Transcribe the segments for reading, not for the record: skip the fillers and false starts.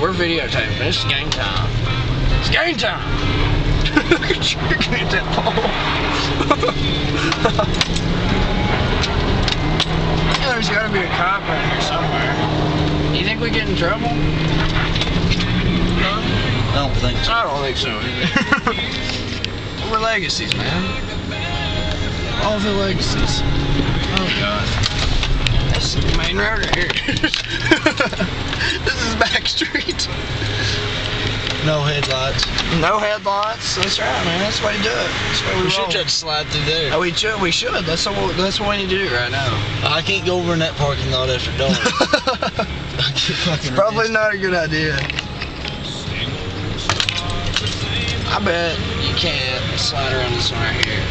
We're videotaping. This is game time. It's game time. Look at you looking at that pole. There's got to be a cop right here somewhere. You think we get in trouble? I don't think so. I don't think so either. We're legacies, man. All the legacies. Oh God. That's the main road right here. This is back street. No headlights. No headlights. That's right, man. That's the way to do it. That's the way we should roll. try to slide through there. Oh, we should. We should. That's what we need to do right now. I can't go over in that parking lot after dark. It's probably not a good idea. I bet you can't slide around this one right here.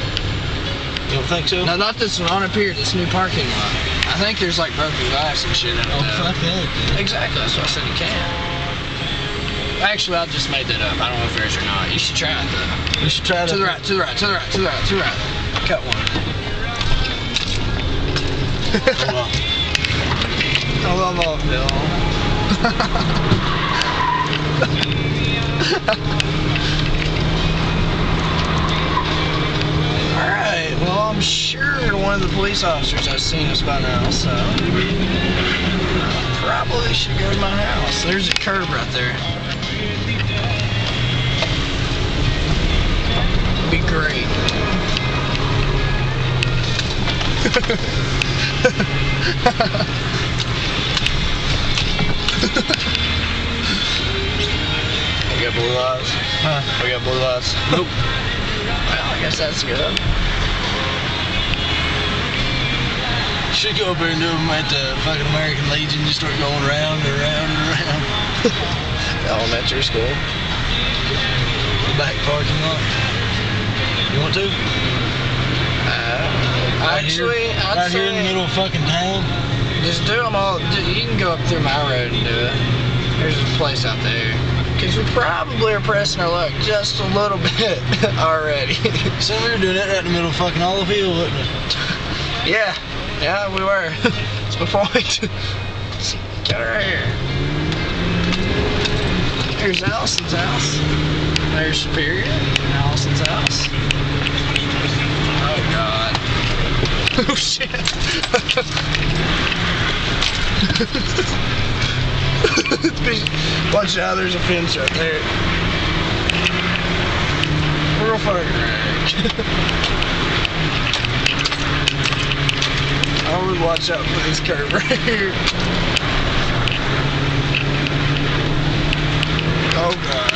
You don't think so? No, not this one. On up here, this new parking lot. I think there's like broken glass and shit in it. Oh, fuck that. Exactly. That's what I said you can't. Actually, I just made that up. I don't know if there is or not. You should try it though. We should try to the right, to the right, to the right, to the right, to the right. Cut one. Hold on. Hold on, Bill. Alright, well, I'm sure one of the police officers has seen us by now, so probably should go to my house. There's a curb right there. Be great. We got blue lights. Huh? We got blue lights. Nope. Well, I guess that's good. Should go up there and do them at the fucking American Legion. Just start going round and round and round. Elementary school. The back parking lot. You want to? Actually, right here in the middle of fucking town. Just do them all. You can go up through my road and do it. There's a place out there. Because we probably are pressing our luck just a little bit already. So we were doing that right in the middle of fucking Olive Hill, wasn't it? Yeah. Yeah, we were. That's my point. Get right here. There's Allison's house. There's Superior. Allison's house. Oh, God. Oh, shit. Watch out, there's a fence right there. Real fucking wreck. I would watch out for this curve right here. Oh God.